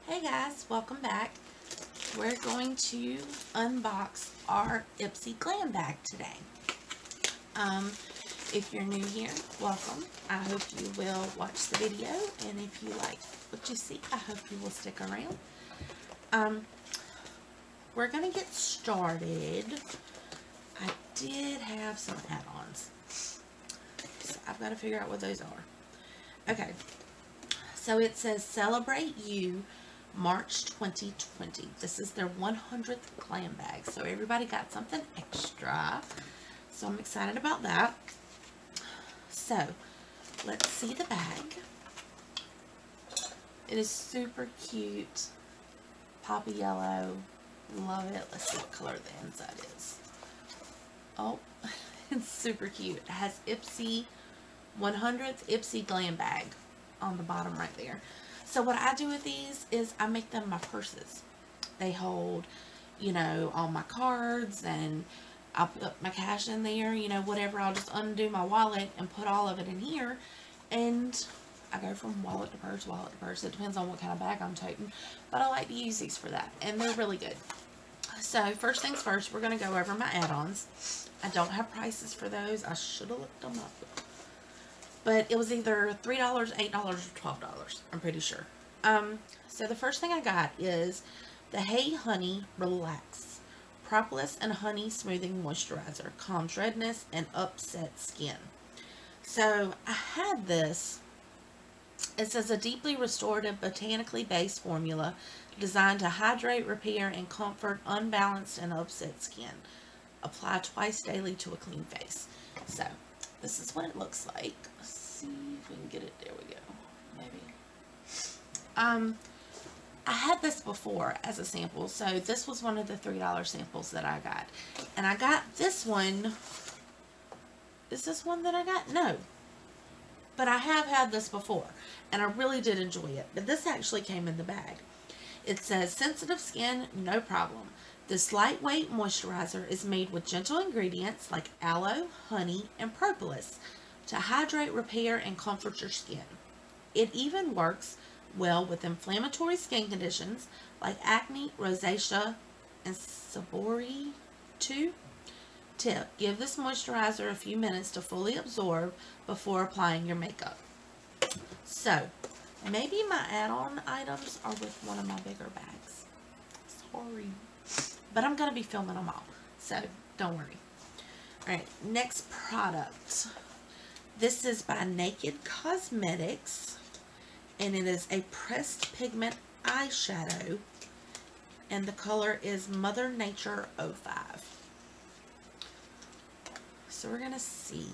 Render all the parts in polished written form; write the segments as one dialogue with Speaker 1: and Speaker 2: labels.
Speaker 1: Hey guys, welcome back. We're going to unbox our Ipsy Glam bag today. If you're new here, welcome. I hope you will watch the video, and if you like what you see, I hope you will stick around. We're going to get started. I did have some add-ons, so I've got to figure out what those are. Okay, so it says Celebrate You March 2020. This is their 100th Glam bag, so everybody got something extra, so I'm excited about that. So let's see the bag. It is super cute, poppy yellow, love it. Let's see what color the inside is. Oh, it's super cute. It has Ipsy 100th Ipsy Glam bag on the bottom right there. So what I do with these is I make them my purses. They hold, you know, all my cards, and I'll put my cash in there, you know, whatever. I'll just undo my wallet and put all of it in here, and I go from wallet to purse, wallet to purse. It depends on what kind of bag I'm toting, but I like to use these for that, and they're really good. So first things first, we're going to go over my add-ons. I don't have prices for those. I should have looked them up. But it was either $3, $8, or $12. I'm pretty sure. So the first thing I got is the Hey Honey Relax Propolis and Honey Smoothing Moisturizer. Calms redness and upset skin. So I had this. It says a deeply restorative, botanically based formula designed to hydrate, repair, and comfort unbalanced and upset skin. Apply twice daily to a clean face. So this is what it looks like. Let's see if we can get it. There we go. Maybe. I had this before as a sample. So this was one of the $3 samples that I got. And I got this one. Is this one that I got? No. But I have had this before, and I really did enjoy it. But this actually came in the bag. It says, sensitive skin, no problem. This lightweight moisturizer is made with gentle ingredients like aloe, honey, and propolis to hydrate, repair, and comfort your skin. It even works well with inflammatory skin conditions like acne, rosacea, and seborrhea too. Tip, give this moisturizer a few minutes to fully absorb before applying your makeup. So, maybe my add-on items are with one of my bigger bags. Sorry. But I'm going to be filming them all, so don't worry. Alright, next product. This is by Naked Cosmetics, and it is a pressed pigment eyeshadow, and the color is Mother Nature 05. So we're going to see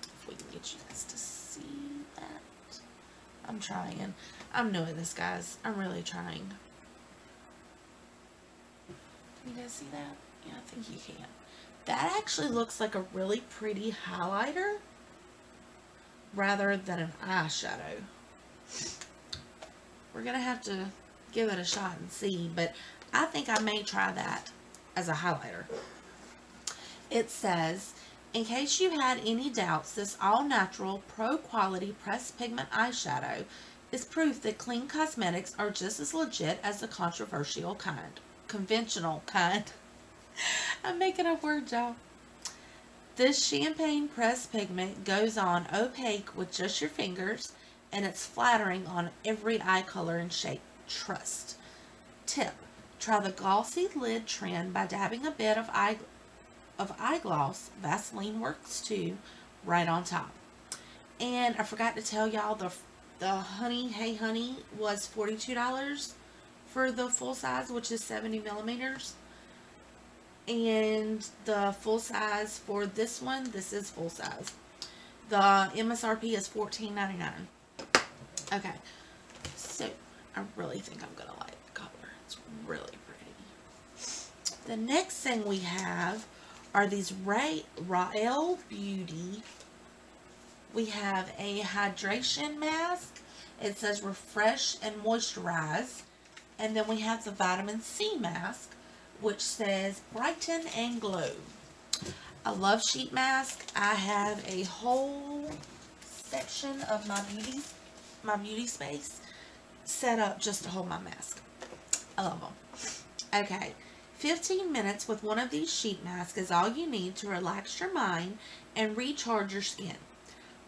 Speaker 1: if we can get you guys to see that. I'm trying. I'm new at this, guys. I'm really trying. Can you guys see that? Yeah, I think you can. That actually looks like a really pretty highlighter rather than an eyeshadow. We're going to have to give it a shot and see, but I think I may try that as a highlighter. It says, in case you had any doubts, this all-natural, pro-quality pressed pigment eyeshadow is proof that clean cosmetics are just as legit as the conventional kind. I'm making up words, y'all. This champagne pressed pigment goes on opaque with just your fingers, and it's flattering on every eye color and shape. Trust. Tip, try the glossy lid trend by dabbing a bit of eyegloss. Vaseline works too, right on top. And I forgot to tell y'all, the honey, Hey Honey, was $42 for the full size, which is 70 millimeters. And the full size for this one, this is full size. The MSRP is $14.99. Okay, so I really think I'm gonna like the color. It's really pretty. The next thing we have are these Rael Beauty. We have a hydration mask. It says refresh and moisturize. And then we have the vitamin C mask, which says brighten and glow. I love sheet mask. I have a whole section of my beauty space set up just to hold my mask. I love them. Okay, 15 minutes with one of these sheet masks is all you need to relax your mind and recharge your skin.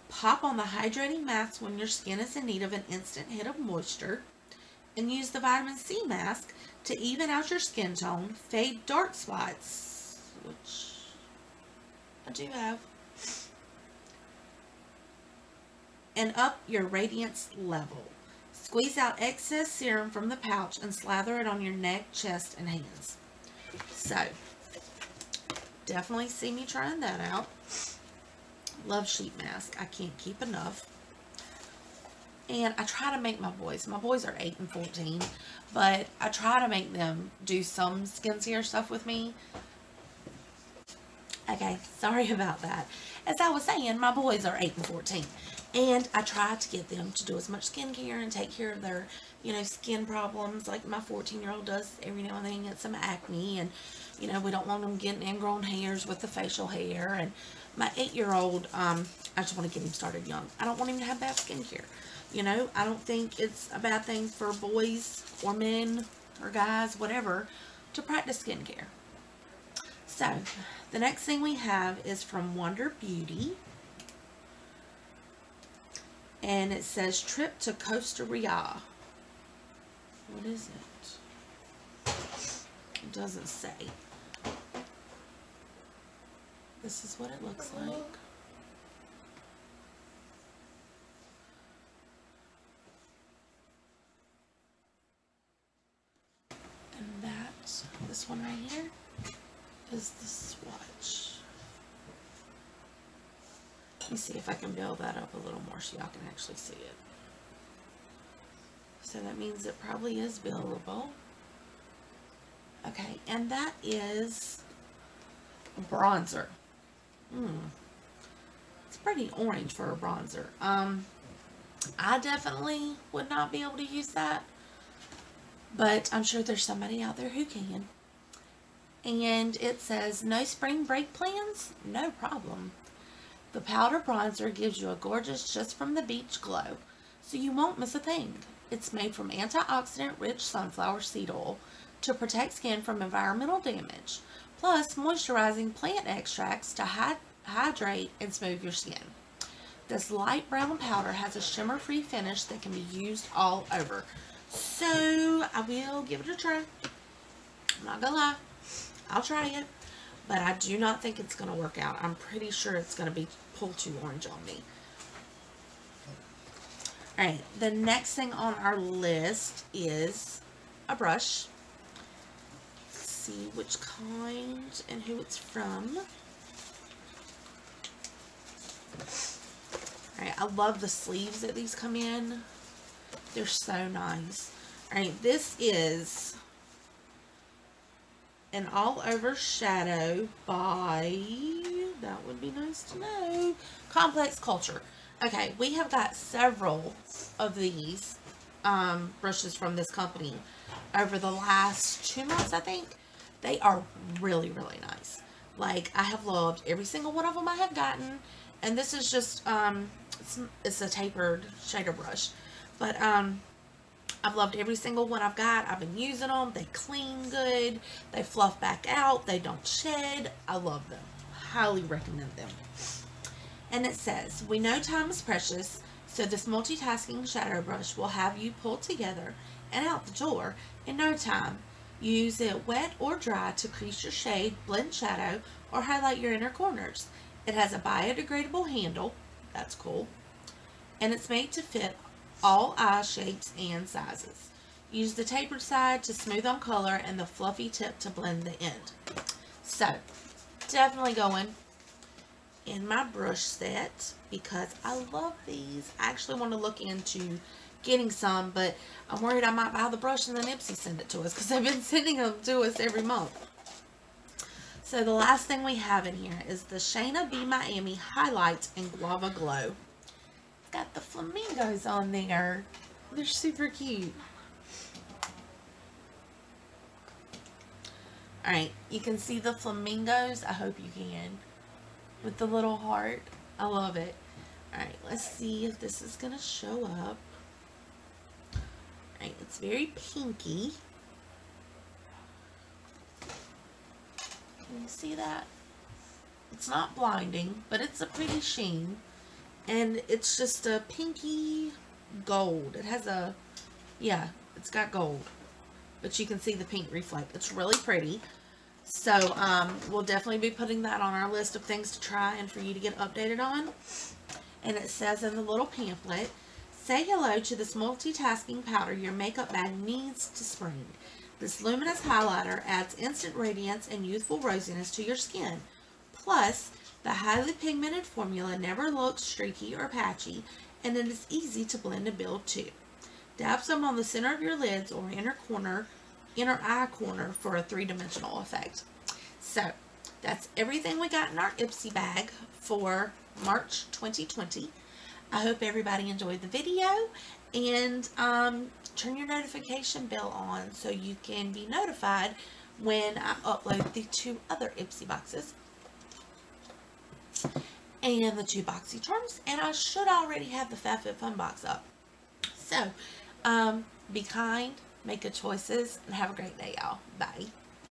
Speaker 1: Pop on the hydrating mask when your skin is in need of an instant hit of moisture, and use the vitamin C mask to even out your skin tone, fade dark spots, which I do have, and up your radiance level. Squeeze out excess serum from the pouch and slather it on your neck, chest, and hands. So, definitely see me trying that out. Love sheet mask. I can't keep enough. And I try to make my boys are 8 and 14, but I try to make them do some skincare stuff with me. Okay, sorry about that. As I was saying, my boys are 8 and 14. And I try to get them to do as much skincare and take care of their, skin problems like my 14-year-old does every now and then. Get some acne, and, we don't want them getting ingrown hairs with the facial hair. And my 8-year-old, I just want to get him started young. I don't want him to have bad skincare. I don't think it's a bad thing for boys or men or guys, whatever, to practice skincare. So, the next thing we have is from Wonder Beauty. And it says, trip to Costa Rica. What is it? It doesn't say. This is what it looks like. And this one right here, is the swatch. Let me see if I can build that up a little more so y'all can actually see it. So that means it probably is buildable. Okay, and that is bronzer. It's pretty orange for a bronzer. I definitely would not be able to use that, but I'm sure there's somebody out there who can. And it says, no spring break plans? No problem. The powder bronzer gives you a gorgeous just from the beach glow, so you won't miss a thing. It's made from antioxidant-rich sunflower seed oil to protect skin from environmental damage, plus moisturizing plant extracts to hydrate and smooth your skin. This light brown powder has a shimmer-free finish that can be used all over. So, I will give it a try. I'm not gonna lie. I'll try it. But I do not think it's going to work out. I'm pretty sure it's going to be pull too orange on me. Alright, the next thing on our list is a brush. Let's see which kind and who it's from. Alright, I love the sleeves that these come in. They're so nice. Alright, this is an all-over shadow by, that would be nice to know, Complex Culture. Okay, we have got several of these brushes from this company over the last 2 months, I think. They are really, really nice. Like, I have loved every single one of them I have gotten. And this is just, it's a tapered shader brush. But, I've loved every single one I've got. I've been using them. They clean good. They fluff back out. They don't shed. I love them. Highly recommend them. And it says, we know time is precious, so this multitasking shadow brush will have you pulled together and out the door in no time. Use it wet or dry to crease your shade, blend shadow, or highlight your inner corners. It has a biodegradable handle. That's cool. And it's made to fit all eye shapes and sizes. Use the tapered side to smooth on color and the fluffy tip to blend the end. So, definitely going in my brush set because I love these. I actually want to look into getting some, but I'm worried I might buy the brush and then Ipsy send it to us because they've been sending them to us every month. So the last thing we have in here is the Shayna B Miami Highlights and Guava Glow. Got the flamingos on there. They're super cute. Alright, you can see the flamingos. I hope you can. With the little heart. I love it. Alright, let's see if this is going to show up. It's very pinky. Can you see that? It's not blinding, but it's a pretty sheen. And it's just a pinky gold. It has a, yeah, it's got gold. But you can see the pink reflect. It's really pretty. So, we'll definitely be putting that on our list of things to try and for you to get updated on. And it says in the little pamphlet, say hello to this multitasking powder your makeup bag needs to spring. This luminous highlighter adds instant radiance and youthful rosiness to your skin. Plus, the highly pigmented formula never looks streaky or patchy, and it is easy to blend and build too. Dab some on the center of your lids or inner eye corner for a three-dimensional effect. So, that's everything we got in our Ipsy bag for March 2020. I hope everybody enjoyed the video, and turn your notification bell on so you can be notified when I upload the 2 other Ipsy boxes and the 2 boxy charms, and I should already have the FabFitFun box up. So, be kind, make good choices, and have a great day, y'all. Bye.